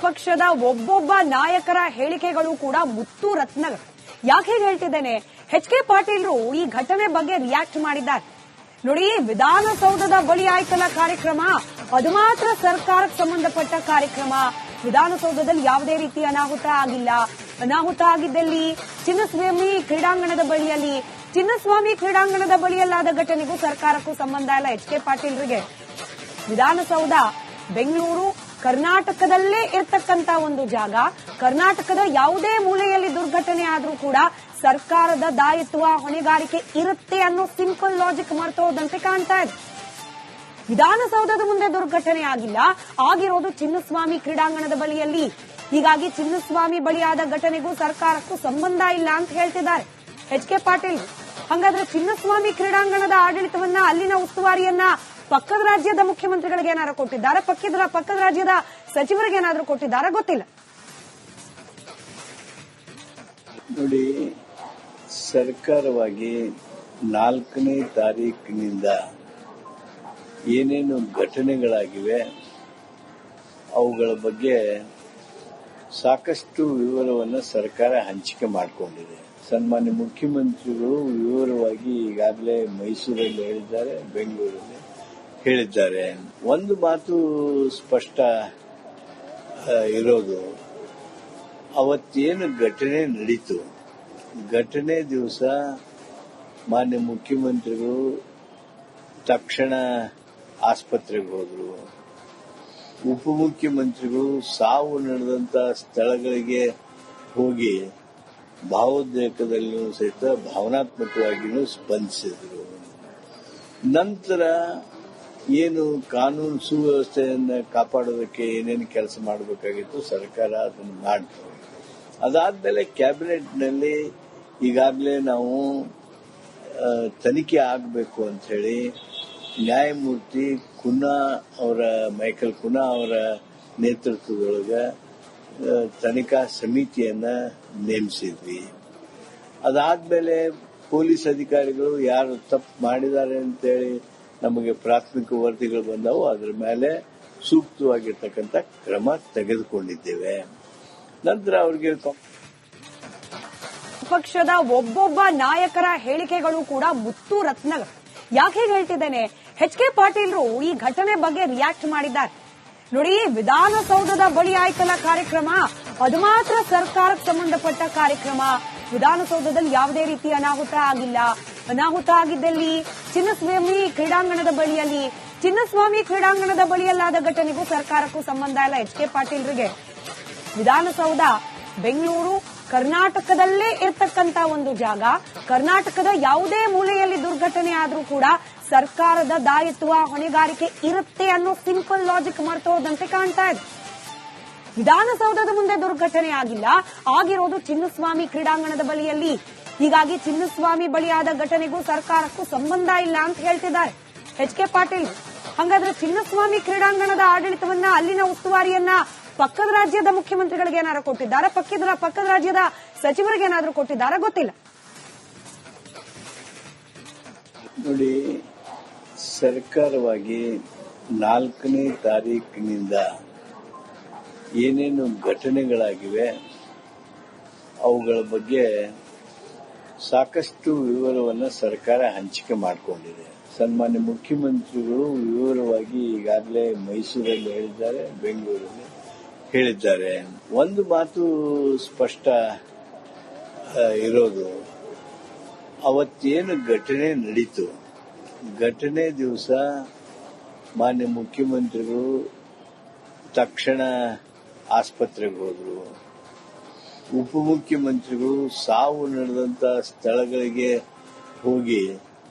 ವಿಪಕ್ಷದ ಒಬ್ಬೊಬ್ಬ ನಾಯಕರ ಹೇಳಿಕೆಗಳು ಕೂಡ ಮುತ್ತು ರತ್ನಗಳು. ಯಾಕೆ ಹೇಳ್ತಿದ್ದೇನೆ, ಎಚ್ ಕೆ ಪಾಟೀಲ್ರು ಈ ಘಟನೆ ಬಗ್ಗೆ ರಿಯಾಕ್ಟ್ ಮಾಡಿದ್ದಾರೆ. ನೋಡಿ, ವಿಧಾನಸೌಧದ ಬಳಿ ಆಯ್ತಲ್ಲ ಕಾರ್ಯಕ್ರಮ, ಅದು ಮಾತ್ರ ಸರ್ಕಾರಕ್ಕೆ ಸಂಬಂಧಪಟ್ಟ ಕಾರ್ಯಕ್ರಮ. ವಿಧಾನಸೌಧದಲ್ಲಿ ಯಾವುದೇ ರೀತಿ ಅನಾಹುತ ಆಗಿಲ್ಲ. ಅನಾಹುತ ಆಗಿದ್ದಲ್ಲಿ ಚಿನ್ನಸ್ವಾಮಿ ಕ್ರೀಡಾಂಗಣದ ಬಳಿಯಲ್ಲಾದ ಘಟನೆಗೂ ಸರ್ಕಾರಕ್ಕೂ ಸಂಬಂಧ ಇಲ್ಲ. ಎಚ್ ಕೆ ಪಾಟೀಲ್ರಿಗೆ ವಿಧಾನಸೌಧ ಬೆಂಗಳೂರು ಕರ್ನಾಟಕದಲ್ಲೇ ಇರ್ತಕ್ಕಂತ ಒಂದು ಜಾಗ. ಕರ್ನಾಟಕದ ಯಾವುದೇ ಮೂಲೆಯಲ್ಲಿ ದುರ್ಘಟನೆ ಆದ್ರೂ ಕೂಡ ಸರ್ಕಾರದ ದಾಯಿತ್ವ ಹೊಣೆಗಾರಿಕೆ ಇರುತ್ತೆ ಅನ್ನೋ ಸಿಂಪಲ್ ಲಾಜಿಕ್ ಮರ್ತೋದಂತೆ ಕಾಣ್ತಾ ಇದೆ. ವಿಧಾನಸೌಧದ ಮುಂದೆ ದುರ್ಘಟನೆ ಆಗಿಲ್ಲ, ಆಗಿರೋದು ಚಿನ್ನಸ್ವಾಮಿ ಕ್ರೀಡಾಂಗಣದ ಬಳಿಯಲ್ಲಿ. ಹೀಗಾಗಿ ಚಿನ್ನಸ್ವಾಮಿ ಬಳಿಯಾದ ಘಟನೆಗೂ ಸರ್ಕಾರಕ್ಕೂ ಸಂಬಂಧ ಇಲ್ಲ ಅಂತ ಹೇಳ್ತಿದ್ದಾರೆ ಎಚ್ ಕೆ ಪಾಟೀಲ್. ಹಾಗಾದ್ರೆ ಚಿನ್ನಸ್ವಾಮಿ ಕ್ರೀಡಾಂಗಣದ ಆಡಳಿತವನ್ನ, ಅಲ್ಲಿನ ಉಸ್ತುವಾರಿಯನ್ನ ಪಕ್ಕದ ರಾಜ್ಯದ ಮುಖ್ಯಮಂತ್ರಿಗಳಿಗೆ ಏನಾದ್ರು ಕೊಟ್ಟಿದ್ದಾರೆ, ಪಕ್ಕದ ರಾಜ್ಯದ ಸಚಿವರಿಗೆ ಏನಾದ್ರು ಕೊಟ್ಟಿದ್ದಾರೆ, ಗೊತ್ತಿಲ್ಲ. ನೋಡಿ, ಸರ್ಕಾರವಾಗಿ 4ನೇ ತಾರೀಕಿನಿಂದ ಏನೇನು ಘಟನೆಗಳಾಗಿವೆ ಅವುಗಳ ಬಗ್ಗೆ ಸಾಕಷ್ಟು ವಿವರವನ್ನು ಸರ್ಕಾರ ಹಂಚಿಕೆ ಮಾಡಿಕೊಂಡಿದೆ. ಸನ್ಮಾನ್ಯ ಮುಖ್ಯಮಂತ್ರಿಗಳು ವಿವರವಾಗಿ ಈಗಾಗಲೇ ಮೈಸೂರಲ್ಲಿ ಹೇಳಿದ್ದಾರೆ, ಬೆಂಗಳೂರಲ್ಲಿ ಹೇಳಿದ್ದಾರೆ. ಒಂದು ಮಾತು ಸ್ಪಷ್ಟ ಇರೋದು, ಅವತ್ತೇನು ಘಟನೆ ನಡೀತು, ಘಟನೆ ದಿವಸ ಮಾನ್ಯ ಮುಖ್ಯಮಂತ್ರಿಗಳು ತಕ್ಷಣ ಆಸ್ಪತ್ರೆಗೆ ಹೋದರು. ಉಪಮುಖ್ಯಮಂತ್ರಿಗಳು ಸಾವು ನಡೆದಂತ ಸ್ಥಳಗಳಿಗೆ ಹೋಗಿ ಭಾವೋದ್ರೇಕದಲ್ಲಿಯೂ ಸಹಿತ ಭಾವನಾತ್ಮಕವಾಗಿಯೂ ಸ್ಪಂದಿಸಿದರು. ನಂತರ ಏನು ಕಾನೂನು ಸುವ್ಯವಸ್ಥೆಯನ್ನು ಕಾಪಾಡೋದಕ್ಕೆ ಏನೇನು ಕೆಲಸ ಮಾಡಬೇಕಾಗಿತ್ತು ಸರ್ಕಾರ ಅದನ್ನು ಮಾಡಿತು. ಅದಾದ್ಮೇಲೆ ಕ್ಯಾಬಿನೆಟ್ನಲ್ಲಿ ಈಗಾಗಲೇ ನಾವು ತನಿಖೆ ಆಗಬೇಕು ಅಂತ ಹೇಳಿ ನ್ಯಾಯಮೂರ್ತಿ ಮೈಕಲ್ ಕುನಾ ಅವರ ನೇತೃತ್ವದೊಳಗೆ ತನಿಖಾ ಸಮಿತಿಯನ್ನ ನೇಮಿಸಿದ್ವಿ. ಅದಾದ್ಮೇಲೆ ಪೊಲೀಸ್ ಅಧಿಕಾರಿಗಳು ಯಾರು ತಪ್ಪು ಮಾಡಿದ್ದಾರೆ ಅಂತೇಳಿ ನಮಗೆ ಪ್ರಾಥಮಿಕ ವರದಿಗಳು ಬಂದವು. ಅದರ ಮೇಲೆ ಸೂಕ್ತವಾಗಿರ್ತಕ್ಕಂಥ ಕ್ರಮ ತೆಗೆದುಕೊಂಡಿದ್ದೇವೆ. ನಂತರ ಅವರಿಗೆ ವಿಪಕ್ಷದ ಒಬ್ಬೊಬ್ಬ ನಾಯಕರ ಹೇಳಿಕೆಗಳು ಕೂಡ ಮುತ್ತು ರತ್ನಗಳು. ಯಾಕೆ ಹೇಳ್ತಿದ್ದೇನೆ, ಎಚ್ ಕೆ ಪಾಟೀಲ್ರು ಈ ಘಟನೆ ಬಗ್ಗೆ ರಿಯಾಕ್ಟ್ ಮಾಡಿದ್ದಾರೆ. ನೋಡಿ, ವಿಧಾನಸೌಧದ ಬಳಿ ಆಯ್ತಲ್ಲ ಕಾರ್ಯಕ್ರಮ, ಅದು ಮಾತ್ರ ಸರ್ಕಾರಕ್ಕೆ ಸಂಬಂಧಪಟ್ಟ ಕಾರ್ಯಕ್ರಮ. ವಿಧಾನಸೌಧದಲ್ಲಿ ಯಾವುದೇ ರೀತಿ ಅನಾಹುತ ಆಗಿಲ್ಲ. ಅನಾಹುತ ಆಗಿದ್ದಲ್ಲಿ ಚಿನ್ನಸ್ವಾಮಿ ಕ್ರೀಡಾಂಗಣದ ಬಳಿಯಲ್ಲಾದ ಘಟನೆಗೂ ಸರ್ಕಾರಕ್ಕೂ ಸಂಬಂಧ ಇಲ್ಲ. ಎಚ್ ಕೆ ಪಾಟೀಲ್ರಿಗೆ ವಿಧಾನಸೌಧ ಬೆಂಗಳೂರು ಕರ್ನಾಟಕದಲ್ಲೇ ಇರ್ತಕ್ಕಂತ ಒಂದು ಜಾಗ. ಕರ್ನಾಟಕದ ಯಾವುದೇ ಮೂಲೆಯಲ್ಲಿ ದುರ್ಘಟನೆ ಆದ್ರೂ ಕೂಡ ಸರ್ಕಾರದ ದಾಯಿತ್ವ ಹೊಣೆಗಾರಿಕೆ ಇರುತ್ತೆ ಅನ್ನೋ ಸಿಂಪಲ್ ಲಾಜಿಕ್ ಮರ್ತೋದಂತೆ ಕಾಣ್ತಾ ಇದೆ. ವಿಧಾನಸೌಧದ ಮುಂದೆ ದುರ್ಘಟನೆ ಆಗಿಲ್ಲ, ಆಗಿರೋದು ಚಿನ್ನಸ್ವಾಮಿ ಕ್ರೀಡಾಂಗಣದ ಬಳಿಯಲ್ಲಿ. ಹೀಗಾಗಿ ಚಿನ್ನಸ್ವಾಮಿ ಬಳಿಯಾದ ಘಟನೆಗೂ ಸರ್ಕಾರಕ್ಕೂ ಸಂಬಂಧ ಇಲ್ಲ ಅಂತ ಹೇಳ್ತಿದ್ದಾರೆ ಎಚ್ ಕೆ ಪಾಟೀಲ್. ಹಾಗಾದ್ರೆ ಚಿನ್ನಸ್ವಾಮಿ ಕ್ರೀಡಾಂಗಣದ ಆಡಳಿತವನ್ನ, ಅಲ್ಲಿನ ಉಸ್ತುವಾರಿಯನ್ನ ಪಕ್ಕದ ರಾಜ್ಯದ ಮುಖ್ಯಮಂತ್ರಿಗಳಿಗೆ ಏನಾದ್ರು ಕೊಟ್ಟಿದ್ದಾರೆ, ಪಕ್ಕದ ರಾಜ್ಯದ ಸಚಿವರಿಗೆ ಏನಾದ್ರು ಕೊಟ್ಟಿದ್ದಾರೆ, ಗೊತ್ತಿಲ್ಲ. ನೋಡಿ, ಸರ್ಕಾರವಾಗಿ 4ನೇ ತಾರೀಕಿನಿಂದ ಏನೇನು ಘಟನೆಗಳಾಗಿವೆ ಅವುಗಳ ಬಗ್ಗೆ ಸಾಕಷ್ಟು ವಿವರವನ್ನು ಸರ್ಕಾರ ಹಂಚಿಕೆ ಮಾಡಿಕೊಂಡಿದೆ. ಸನ್ಮಾನ್ಯ ಮುಖ್ಯಮಂತ್ರಿಗಳು ವಿವರವಾಗಿ ಈಗಾಗಲೇ ಮೈಸೂರಲ್ಲಿ ಹೇಳಿದ್ದಾರೆ, ಬೆಂಗಳೂರಲ್ಲಿ ಹೇಳಿದ್ದಾರೆ. ಒಂದು ಮಾತು ಸ್ಪಷ್ಟ ಇರೋದು, ಅವತ್ತೇನು ಘಟನೆ ನಡೀತು, ಘಟನೆ ದಿವಸ ಮಾನ್ಯ ಮುಖ್ಯಮಂತ್ರಿಗಳು ತಕ್ಷಣ ಆಸ್ಪತ್ರೆಗೆ ಹೋದರು. ಉಪಮುಖ್ಯಮಂತ್ರಿಗಳು ಸಾವು ನಡೆದಂತ ಸ್ಥಳಗಳಿಗೆ ಹೋಗಿ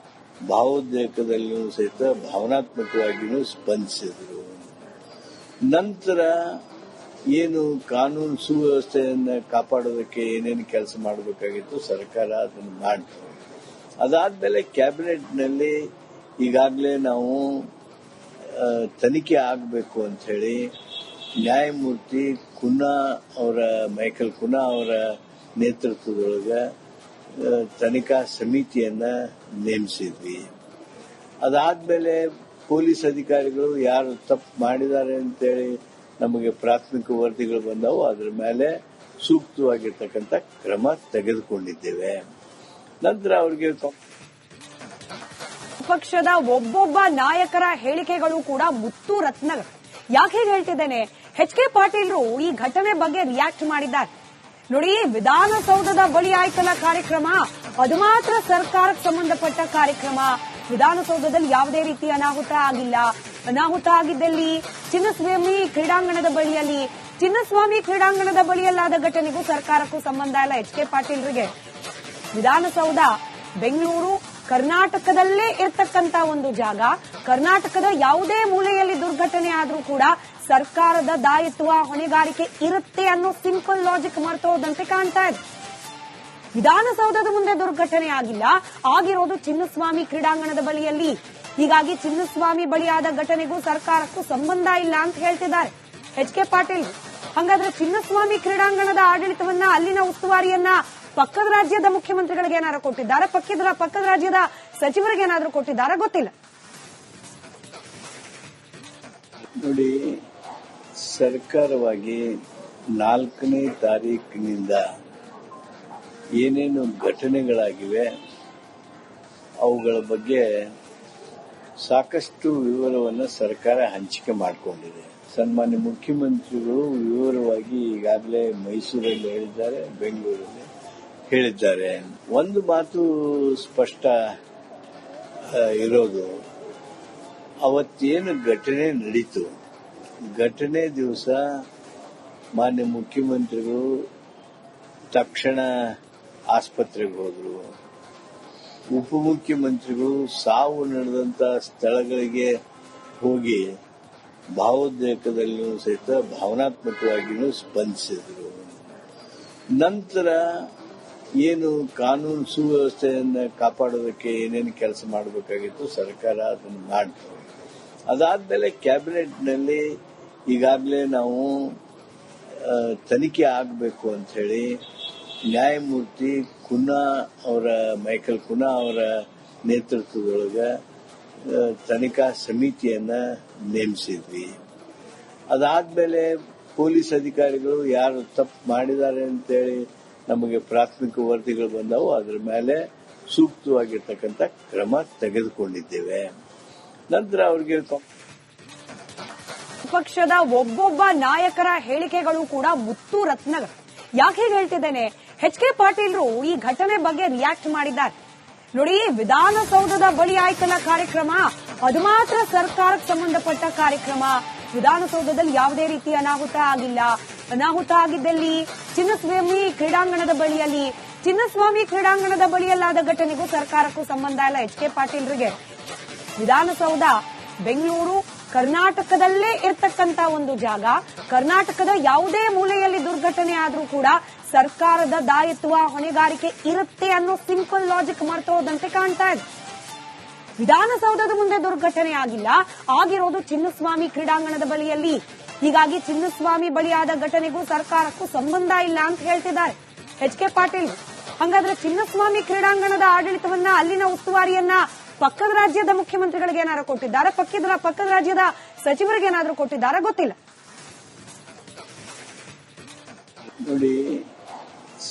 ಭಾವೋದ್ರೇಕದಲ್ಲಿಯೂ ಸಹಿತ ಭಾವನಾತ್ಮಕವಾಗಿಯೂ ಸ್ಪಂದಿಸಿದರು. ನಂತರ ಏನು ಕಾನೂನು ಸುವ್ಯವಸ್ಥೆಯನ್ನು ಕಾಪಾಡೋದಕ್ಕೆ ಏನೇನು ಕೆಲಸ ಮಾಡಬೇಕಾಗಿತ್ತು ಸರ್ಕಾರ ಅದನ್ನು ಮಾಡಿತು. ಅದಾದ್ಮೇಲೆ ಕ್ಯಾಬಿನೆಟ್ನಲ್ಲಿ ಈಗಾಗಲೇ ನಾವು ತನಿಖೆ ಆಗಬೇಕು ಅಂತ ಹೇಳಿ ನ್ಯಾಯಮೂರ್ತಿ ಮೈಕಲ್ ಕುನಾ ಅವರ ನೇತೃತ್ವದೊಳಗೆ ತನಿಖಾ ಸಮಿತಿಯನ್ನ ನೇಮಿಸಿದ್ವಿ. ಅದಾದ್ಮೇಲೆ ಪೊಲೀಸ್ ಅಧಿಕಾರಿಗಳು ಯಾರು ತಪ್ಪು ಮಾಡಿದ್ದಾರೆ ಅಂತೇಳಿ ನಮಗೆ ಪ್ರಾಥಮಿಕ ವರದಿಗಳು ಬಂದವು. ಅದರ ಮೇಲೆ ಸೂಕ್ತವಾಗಿರ್ತಕ್ಕಂಥ ಕ್ರಮ ತೆಗೆದುಕೊಂಡಿದ್ದೇವೆ. ನಂತರ ಅವರಿಗೆ ಪಕ್ಷದ ಒಬ್ಬೊಬ್ಬ ನಾಯಕರ ಹೇಳಿಕೆಗಳು ಕೂಡ ಮುತ್ತು ರತ್ನಗಳು. ಯಾಕೆ ಹೀಗೆ ಹೇಳ್ತಿದ್ದೇನೆ, ಎಚ್ ಕೆ ಪಾಟೀಲ್ರು ಈ ಘಟನೆ ಬಗ್ಗೆ ರಿಯಾಕ್ಟ್ ಮಾಡಿದ್ದಾರೆ. ನೋಡಿ, ವಿಧಾನಸೌಧದ ಬಳಿ ಆಯ್ತಲ್ಲ ಕಾರ್ಯಕ್ರಮ, ಅದು ಮಾತ್ರ ಸರ್ಕಾರಕ್ಕೆ ಸಂಬಂಧಪಟ್ಟ ಕಾರ್ಯಕ್ರಮ. ವಿಧಾನಸೌಧದಲ್ಲಿ ಯಾವುದೇ ರೀತಿ ಅನಾಹುತ ಆಗಿಲ್ಲ. ಅನಾಹುತ ಆಗಿದ್ದಲ್ಲಿ ಚಿನ್ನಸ್ವಾಮಿ ಕ್ರೀಡಾಂಗಣದ ಬಳಿಯಲ್ಲಿ, ಚಿನ್ನಸ್ವಾಮಿ ಕ್ರೀಡಾಂಗಣದ ಬಳಿಯಲ್ಲಾದ ಘಟನೆಗೂ ಸರ್ಕಾರಕ್ಕೂ ಸಂಬಂಧ ಇಲ್ಲ. ಎಚ್ ಕೆ ಪಾಟೀಲ್ರಿಗೆ ವಿಧಾನಸೌಧ ಬೆಂಗಳೂರು ಕರ್ನಾಟಕದಲ್ಲೇ ಇರ್ತಕ್ಕಂತ ಒಂದು ಜಾಗ. ಕರ್ನಾಟಕದ ಯಾವುದೇ ಮೂಲೆಯಲ್ಲಿ ದುರ್ಘಟನೆ ಆದ್ರೂ ಕೂಡ ಸರ್ಕಾರದ ದಾಯಿತ್ವ ಹೊಣೆಗಾರಿಕೆ ಇರುತ್ತೆ ಅನ್ನೋ ಸಿಂಪಲ್ ಲಾಜಿಕ್ ಮರ್ತೋದಂತೆ ಕಾಣ್ತಾ ಇದೆ. ವಿಧಾನಸೌಧದ ಮುಂದೆ ದುರ್ಘಟನೆ ಆಗಿಲ್ಲ, ಆಗಿರೋದು ಚಿನ್ನಸ್ವಾಮಿ ಕ್ರೀಡಾಂಗಣದ ಬಳಿಯಲ್ಲಿ. ಹೀಗಾಗಿ ಚಿನ್ನಸ್ವಾಮಿ ಬಳಿಯಾದ ಘಟನೆಗೂ ಸರ್ಕಾರಕ್ಕೂ ಸಂಬಂಧ ಇಲ್ಲ ಅಂತ ಹೇಳ್ತಿದ್ದಾರೆ ಎಚ್ ಕೆ ಪಾಟೀಲ್. ಹಾಗಾದ್ರೆ ಚಿನ್ನಸ್ವಾಮಿ ಕ್ರೀಡಾಂಗಣದ ಆಡಳಿತವನ್ನ, ಅಲ್ಲಿನ ಉಸ್ತುವಾರಿಯನ್ನ ಪಕ್ಕದ ರಾಜ್ಯದ ಮುಖ್ಯಮಂತ್ರಿಗಳಿಗೆ ಏನಾದ್ರು ಕೊಟ್ಟಿದ್ದಾರೆ, ಪಕ್ಕದ ರಾಜ್ಯದ ಸಚಿವರಿಗೆ ಏನಾದ್ರು ಕೊಟ್ಟಿದ್ದಾರೆ, ಗೊತ್ತಿಲ್ಲ. ನೋಡಿ, ಸರ್ಕಾರವಾಗಿ 4ನೇ ತಾರೀಕಿನಿಂದ ಏನೇನು ಘಟನೆಗಳಾಗಿವೆ ಅವುಗಳ ಬಗ್ಗೆ ಸಾಕಷ್ಟು ವಿವರವನ್ನು ಸರ್ಕಾರ ಹಂಚಿಕೆ ಮಾಡಿಕೊಂಡಿದೆ. ಸನ್ಮಾನ್ಯ ಮುಖ್ಯಮಂತ್ರಿಗಳು ವಿವರವಾಗಿ ಈಗಾಗಲೇ ಮೈಸೂರಲ್ಲಿ ಹೇಳಿದ್ದಾರೆ, ಬೆಂಗಳೂರಲ್ಲಿ ಹೇಳಿದ್ದಾರೆ. ಒಂದು ಮಾತು ಸ್ಪಷ್ಟ ಇರೋದು, ಅವತ್ತೇನು ಘಟನೆ ನಡೀತು, ಘಟನೆ ದಿವಸ ಮಾನ್ಯ ಮುಖ್ಯಮಂತ್ರಿಗಳು ತಕ್ಷಣ ಆಸ್ಪತ್ರೆಗೆ ಹೋದರು. ಉಪಮುಖ್ಯಮಂತ್ರಿಗಳು ಸಾವು ನಡೆದಂತ ಸ್ಥಳಗಳಿಗೆ ಹೋಗಿ ಭಾವೋದ್ರೇಕದಲ್ಲಿಯೂ ಸಹಿತ ಭಾವನಾತ್ಮಕವಾಗಿಯೂ ಸ್ಪಂದಿಸಿದರು. ನಂತರ ಏನು ಕಾನೂನು ಸುವ್ಯವಸ್ಥೆಯನ್ನು ಕಾಪಾಡೋದಕ್ಕೆ ಏನೇನು ಕೆಲಸ ಮಾಡಬೇಕಾಗಿತ್ತು ಸರ್ಕಾರ ಅದನ್ನು ಮಾಡಿತು. ಅದಾದ್ಮೇಲೆ ಕ್ಯಾಬಿನೆಟ್ನಲ್ಲಿ ಈಗಾಗಲೇ ನಾವು ತನಿಖೆ ಆಗಬೇಕು ಅಂತ ಹೇಳಿ ನ್ಯಾಯಮೂರ್ತಿ ಮೈಕಲ್ ಕುನಾ ಅವರ ನೇತೃತ್ವದೊಳಗೆ ತನಿಖಾ ಸಮಿತಿಯನ್ನ ನೇಮಿಸಿದ್ವಿ. ಅದಾದ್ಮೇಲೆ ಪೊಲೀಸ್ ಅಧಿಕಾರಿಗಳು ಯಾರು ತಪ್ಪು ಮಾಡಿದ್ದಾರೆ ಅಂತೇಳಿ ನಮಗೆ ಪ್ರಾಥಮಿಕ ವರದಿಗಳು ಬಂದವು. ಅದರ ಮೇಲೆ ಸೂಕ್ತವಾಗಿರ್ತಕ್ಕಂಥ ಕ್ರಮ ತೆಗೆದುಕೊಂಡಿದ್ದೇವೆ. ನಂತರ ಅವರಿಗೆ ಪಕ್ಷದ ಒಬ್ಬೊಬ್ಬ ನಾಯಕರ ಹೇಳಿಕೆಗಳು ಕೂಡ ಮುತ್ತು ರತ್ನಗಳು. ಯಾಕೆ ಹೀಗೆ ಹೇಳ್ತಿದ್ದೇನೆ, ಎಚ್ ಕೆ ಪಾಟೀಲ್ರು ಈ ಘಟನೆ ಬಗ್ಗೆ ರಿಯಾಕ್ಟ್ ಮಾಡಿದ್ದಾರೆ. ನೋಡಿ, ವಿಧಾನಸೌಧದ ಬಳಿ ಆಯ್ತಲ್ಲ ಕಾರ್ಯಕ್ರಮ, ಅದು ಮಾತ್ರ ಸರ್ಕಾರಕ್ಕೆ ಸಂಬಂಧಪಟ್ಟ ಕಾರ್ಯಕ್ರಮ. ವಿಧಾನಸೌಧದಲ್ಲಿ ಯಾವುದೇ ರೀತಿ ಅನಾಹುತ ಆಗಿಲ್ಲ. ಅನಾಹುತ ಆಗಿದ್ದಲ್ಲಿ ಚಿನ್ನಸ್ವಾಮಿ ಕ್ರೀಡಾಂಗಣದ ಬಳಿಯಲ್ಲಿ, ಚಿನ್ನಸ್ವಾಮಿ ಕ್ರೀಡಾಂಗಣದ ಬಳಿಯಲ್ಲಾದ ಘಟನೆಗೂ ಸರ್ಕಾರಕ್ಕೂ ಸಂಬಂಧ ಇಲ್ಲ. ಎಚ್ ಕೆ ಪಾಟೀಲ್ರಿಗೆ ವಿಧಾನಸೌಧ ಬೆಂಗಳೂರು ಕರ್ನಾಟಕದಲ್ಲೇ ಇರ್ತಕ್ಕಂತ ಒಂದು ಜಾಗ. ಕರ್ನಾಟಕದ ಯಾವುದೇ ಮೂಲೆಯಲ್ಲಿ ದುರ್ಘಟನೆ ಆದ್ರೂ ಕೂಡ ಸರ್ಕಾರದ ದಾಯಿತ್ವ ಹೊಣೆಗಾರಿಕೆ ಇರುತ್ತೆ ಅನ್ನೋ ಸಿಂಪಲ್ ಲಾಜಿಕ್ ಮರ್ತೋದಂತೆ ಕಾಣ್ತಾ ಇದೆ. ವಿಧಾನಸೌಧದ ಮುಂದೆ ದುರ್ಘಟನೆ ಆಗಿಲ್ಲ, ಆಗಿರೋದು ಚಿನ್ನಸ್ವಾಮಿ ಕ್ರೀಡಾಂಗಣದ ಬಳಿಯಲ್ಲಿ. ಹೀಗಾಗಿ ಚಿನ್ನಸ್ವಾಮಿ ಬಳಿಯಾದ ಘಟನೆಗೂ ಸರ್ಕಾರಕ್ಕೂ ಸಂಬಂಧ ಇಲ್ಲ ಅಂತ ಹೇಳ್ತಿದ್ದಾರೆ ಎಚ್ ಕೆ ಪಾಟೀಲ್. ಹಾಗಾದ್ರೆ ಚಿನ್ನಸ್ವಾಮಿ ಕ್ರೀಡಾಂಗಣದ ಆಡಳಿತವನ್ನ, ಅಲ್ಲಿನ ಉಸ್ತುವಾರಿಯನ್ನ ಪಕ್ಕದ ರಾಜ್ಯದ ಮುಖ್ಯಮಂತ್ರಿಗಳಿಗೆ ಏನಾದ್ರು ಕೊಟ್ಟಿದ್ದಾರೆ, ಪಕ್ಕದ ರಾಜ್ಯದ ಸಚಿವರಿಗೆ ಏನಾದ್ರು ಕೊಟ್ಟಿದ್ದಾರೆ, ಗೊತ್ತಿಲ್ಲ. ನೋಡಿ,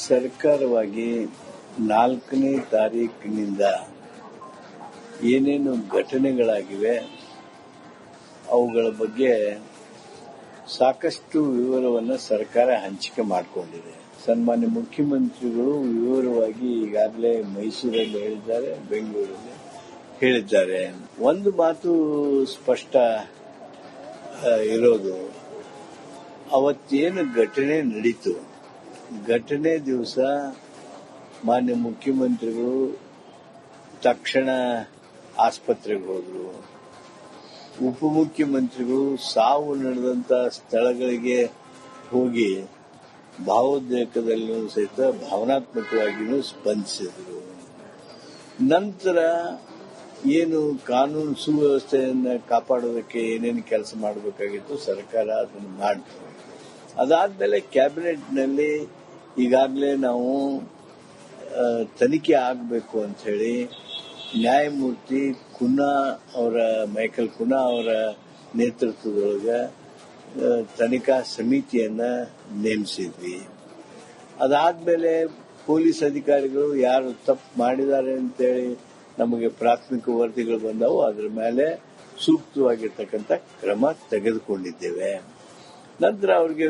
ಸರ್ಕಾರವಾಗಿ 4ನೇ ತಾರೀಕಿನಿಂದ ಏನೇನು ಘಟನೆಗಳಾಗಿವೆ ಅವುಗಳ ಬಗ್ಗೆ ಸಾಕಷ್ಟು ವಿವರವನ್ನು ಸರ್ಕಾರ ಹಂಚಿಕೆ ಮಾಡಿಕೊಂಡಿದೆ. ಸನ್ಮಾನ್ಯ ಮುಖ್ಯಮಂತ್ರಿಗಳು ವಿವರವಾಗಿ ಈಗಾಗಲೇ ಮೈಸೂರಲ್ಲಿ ಹೇಳಿದ್ದಾರೆ, ಬೆಂಗಳೂರಲ್ಲಿ ಹೇಳಿದ್ದಾರೆ. ಒಂದು ಮಾತು ಸ್ಪಷ್ಟ ಇರೋದು, ಅವತ್ತೇನು ಘಟನೆ ನಡೀತು, ಘಟನೆ ದಿವಸ ಮಾನ್ಯ ಮುಖ್ಯಮಂತ್ರಿಗಳು ತಕ್ಷಣ ಆಸ್ಪತ್ರೆಗೆ ಹೋದರು. ಉಪಮುಖ್ಯಮಂತ್ರಿಗಳು ಸಾವು ನಡೆದಂತ ಸ್ಥಳಗಳಿಗೆ ಹೋಗಿ ಭಾವೋದ್ರೇಕದಲ್ಲಿಯೂ ಸಹಿತ ಭಾವನಾತ್ಮಕವಾಗಿಯೂ ಸ್ಪಂದಿಸಿದರು. ನಂತರ ಏನು ಕಾನೂನು ಸುವ್ಯವಸ್ಥೆಯನ್ನು ಕಾಪಾಡೋದಕ್ಕೆ ಏನೇನು ಕೆಲಸ ಮಾಡಬೇಕಾಗಿತ್ತು ಸರ್ಕಾರ ಅದನ್ನು ಮಾಡಿತು. ಅದಾದ್ಮೇಲೆ ಕ್ಯಾಬಿನೆಟ್ನಲ್ಲಿ ಈಗಾಗಲೇ ನಾವು ತನಿಖೆ ಆಗಬೇಕು ಅಂತ ಹೇಳಿ ನ್ಯಾಯಮೂರ್ತಿ ಮೈಕಲ್ ಕುನಾ ಅವರ ನೇತೃತ್ವದೊಳಗೆ ತನಿಖಾ ಸಮಿತಿಯನ್ನ ನೇಮಿಸಿದ್ವಿ. ಅದಾದ್ಮೇಲೆ ಪೊಲೀಸ್ ಅಧಿಕಾರಿಗಳು ಯಾರು ತಪ್ಪು ಮಾಡಿದ್ದಾರೆ ಅಂತೇಳಿ ನಮಗೆ ಪ್ರಾಥಮಿಕ ವರದಿಗಳು ಬಂದವು. ಅದರ ಮೇಲೆ ಸೂಕ್ತವಾಗಿರ್ತಕ್ಕಂಥ ಕ್ರಮ ತೆಗೆದುಕೊಂಡಿದ್ದೇವೆ. ನಂತರ ಅವರಿಗೆ